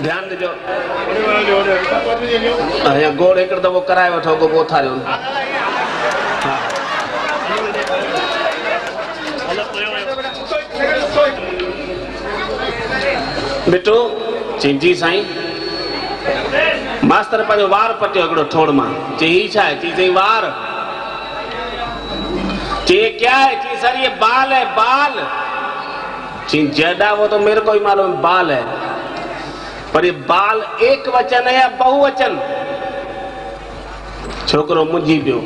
ध्यान दीजो गोड़ एक दफ़ो कराए वठो को उथारियो बेटो जी साईं मास्टर पंहिंजो वार पटियो हिकिड़ो ठोड़ मां चई ही छा है चई वार ये क्या है कि सर ये बाल है बाल जड़ा वो तो मेरे को ही मालूम बाल है पर ये बाल एक वचन है या बहुवचन छोकरो मुंझी पियो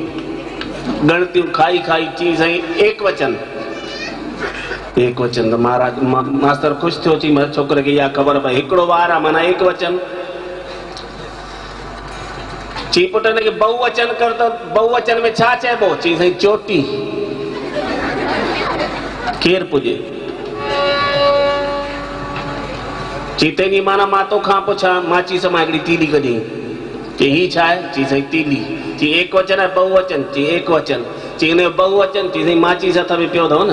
गणतियों खाई खाई चीज है एक वचन तो महाराज मास्टर खुश थियो ची मैं छोकरे के या खबर भाई हिकड़ो वार है माना एक वचन ची पुट ने के बहुवचन कर तो बहुवचन में छा चइबो ची सही चोटी केर पुजे चीतेनी माना मां तो खां पुछा माची समां हिकिड़ी तीली कढी चई ही छा आहे चई सही तीली चई एक वचन है बहुवचन चई एक वचन चई ने बहुवचन चई सही माची हथ में पियो अथव न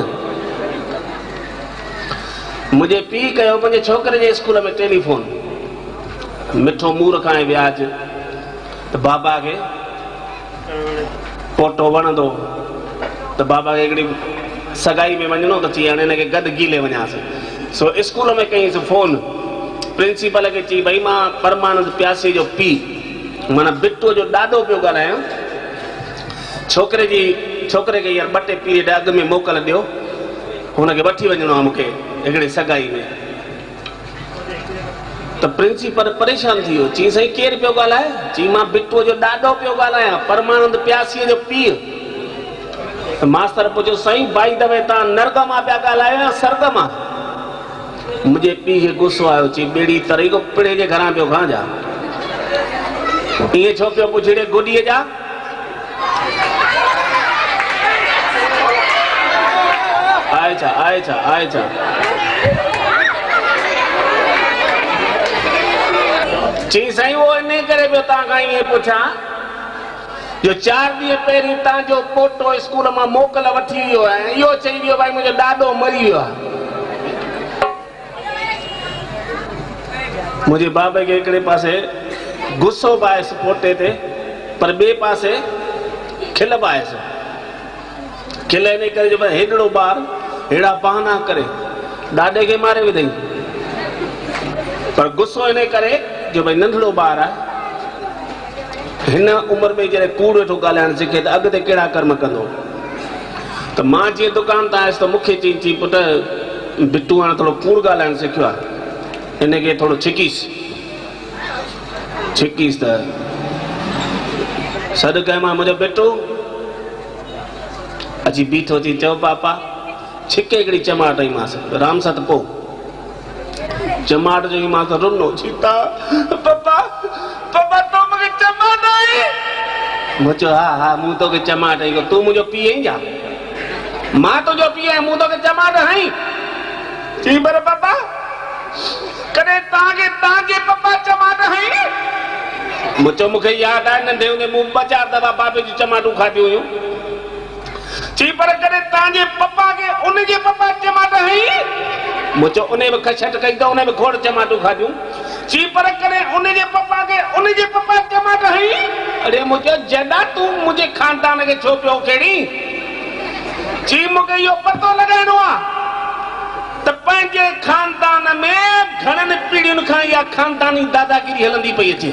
मुझे पी कयो मुंहिंजे छोकिरे जे स्कूल में टेलीफोन मिठो मूर खाए विया अॼु त बाबा खे पोटो वणंदो त बाबा खे हिकिड़ी सगाई में वञणो त चई हाणे हिनखे गॾु गीले वञासीं सो स्कूल में कईंसि फोन प्रिंसिपल के चई भाई मां परमानंद प्यासी जो पी माना बिट्टूअ जो ॾाॾो पियो ॻाल्हायां छोकिरे खे यार 2 टे पीरियड अॻु में मोकल ॾियो हुनखे वठी वञिणो आहे मूंखे हिकिड़े सगाई में त प्रिंसिपल परेशान थी वियो चई साईं केरु पियो ॻाल्हाए चई मां बिट्टूअ जो ॾाॾो पियो ॻाल्हायां परमानंद प्यासीअ जो पीउ मास्टर पुछो साईं भाई दवे तव्हां नर्ग मां पिया ॻाल्हायो या सर्ग मां मुझे पी खे गुस्सो आयो चई बेड़ी तरी को पिड़े जे घरां पियो खां जा इहे छो पियो पुछड़े गुडीअ जा आए छा चई साईं वो इन करे पियो तव्हां खां इहे पुछां जो 4 ॾींहं पहिरीं तव्हांजो पोटो स्कूल मां मोकल वठी वियो आहे इहो चई वियो भाई मुंहिंजो ॾाॾो मरी वियो आहे मुझे बाबे के एकड़े पासे गुस्सो पायसि पोटे ते पर ॿिए पासे खिल पायसि खिल इन करे जो भाई हेॾड़ो ॿार हेड़ा बहाना करे ॾाॾे खे मारे विधई पर गुस्सो इन करे जो भाई नंढड़ो ॿार आहे हिन उम्र में जॾहिं कूड़ वेठो ॻाल्हाइण सिखे त अॻिते कहिड़ा कर्म कंदो त मां जीअं दुकान तां आयुसि त मूंखे चई पुट बिट्टू हाणे थोरो कूड़ ॻाल्हाइण सिखियो आहे इनके थोड़ो छिकीस त सॾु कयो मां मुंहिंजो बेटो अची बीठो थी चओ पापा छिके हिकिड़ी चमाट आई मांसि राम सत पो चमाट जो ई मां त रुनो चीता पापा तो मूंखे चमाट आई मूं चयो हा मूं तोखे चमाट आई तूं मुंहिंजो पीउ आहीं छा मां तुंहिंजो पीउ आहियां मूं तोखे चमाट हई चई पर पापा कॾहिं तव्हांखे पप्पा चमाट हई मुंहिंजो मूंखे यादि आहे नंढे हूंदे मूं 2-4 दफ़ा बाबे जी चमाटूं खाधियूं हुयूं चई पर कॾहिं तव्हांजे पप्पा खे उनजे पप्पा चमाट हई मुंहिंजो उन में खछट कई त उन में खोड़ चमाटूं खाधियूं चई पर कॾहिं उनजे पप्पा खे उनजे पप्पा चमाट हई अरे मुंहिंजो जॾा तूं मुंहिंजे खानदान खे छो पियो खेड़ी चई मूंखे इहो पतो लॻाइणो आहे त पंहिंजे खानदान में घणनि पीढ़ियुनि खां इहा खानदानी दादागिरी हलंदी पई अचे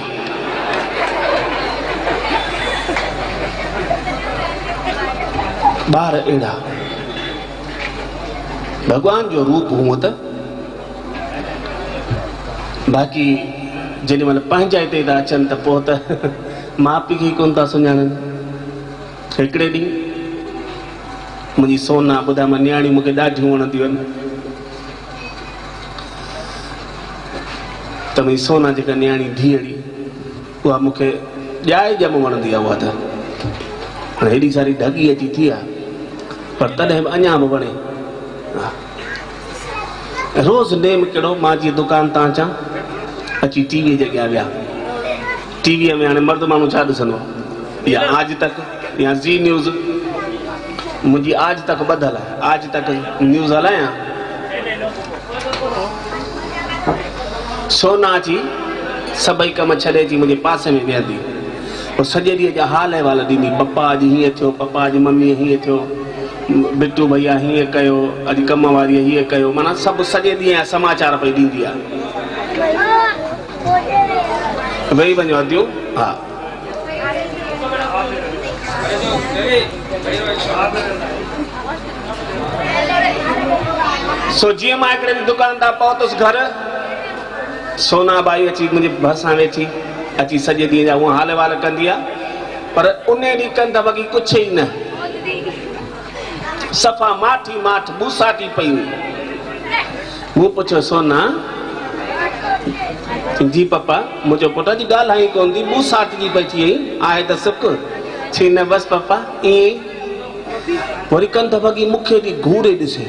ॿार अहिड़ा भगवान जो रूप हूअं त बाक़ी जेॾी महिल पंहिंजा हिते था अचनि त पोइ त माउ पीउ खे कोन था सुञाणनि हिकिड़े ॾींहुं मुंहिंजी सोना ॿुधाए मां न्याणियूं मूंखे ॾाढियूं वणंदियूं आहिनि त मुंहिंजी सोना जेका न्याणी धीअड़ी उहा मूंखे ॼाए ॼम वणंदी आहे उहा त हाणे हेॾी सारी ढगी अची थी आहे पर तॾहिं बि अञा बि वणे रोज़ नेम कहिड़ो मां जीअं दुकान तां अचां अची टीवीअ जे अॻियां विया टीवीअ में हाणे मर्द माण्हू छा ॾिसंदो या आज तक या ज़ी न्यूज़ मुझे आज तक बदल है, आज तक न्यूज़ हलाया सोना अची सभई कम छॾे अची मुंहिंजे पासे में वेहंदी और सॼे ॾींहं जा हाल अहिवाल ॾींदी। पप्पा अॼु हीअं थियो, पप्पा अॼु मम्मी हीअं थियो, बिट्टू भैया हीअं कयो, अॼु कम वारीअ हीअं कयो, माना सभु सॼे ॾींहं जा समाचार पई ॾींदी आहे। वेही वञो अदियूं। हा सो जीअं मां हिकिड़े दुकान तां पहुतुसि घर, सोना बाई अची मुंहिंजे भरिसां वेठी अची सॼे ॾींहं जा उहा हाल वाल कंदी आहे, पर उन ॾींहुं कंद वॻी कुझु ई न, सफ़ा माठी माठ बूसाटी पई हुई। मूं पुछियो सोना, जी पप्पा, मुंहिंजो पुट जी ॻाल्हि ई कोन थी, बूसाट जी पई थी आहे त सुख छी न बसि पप्पा ईअं। वरी कंद वॻी मूंखे बि घूरे ॾिसे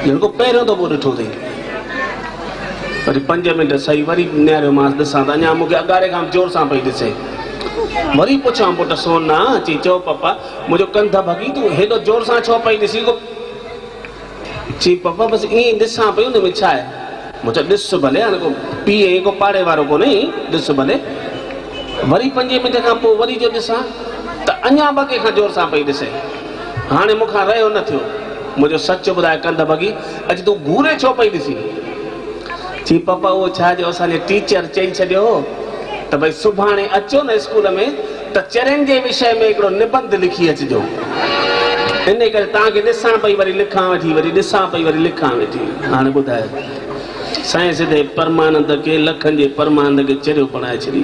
ॼण को पहिरियों दफ़ो ॾिठो अथई। वरी 5 मिंट सही वरी निहारियो मां ॾिसां त अञा मूंखे अगाड़े खां जोर सां पई ॾिसे। वरी पुछां पुट सोना, अची चओ पप्पा मुंहिंजो कंध भॻी तूं हेॾो जोर सां छो पई ॾिसी? चई पप्पा बसि ईअं ॾिसां पई, हुन में छा आहे? मूं चयो ॾिस भले, हाणे को पीए को पाड़े वारो कोन्हे, ॾिस भले। वरी 5 मिंट खां पोइ वरी जो ॾिसां त अञा बॻे खां जोर सां पई ॾिसे। हाणे मूंखां रहियो न थियो। मुंहिंजो सच ॿुधाए कंध भॻी, अॼु तूं घूरे छो पई ॾिसी? जी पप्पा उहो छा जो असांजे टीचर चई छॾियो हो त भई सुभाणे अचो न स्कूल में त चरनि जे विषय में हिकिड़ो निबंध लिखी अचिजो, इन करे तव्हांखे ॾिसां पई वरी लिखां वेठी, वरी ॾिसां पई वरी लिखां वेठी। हाणे ॿुधायो साईं सिधे परमानंद खे, लखनि जे परमानंद खे चरियो पढ़ाए छॾी।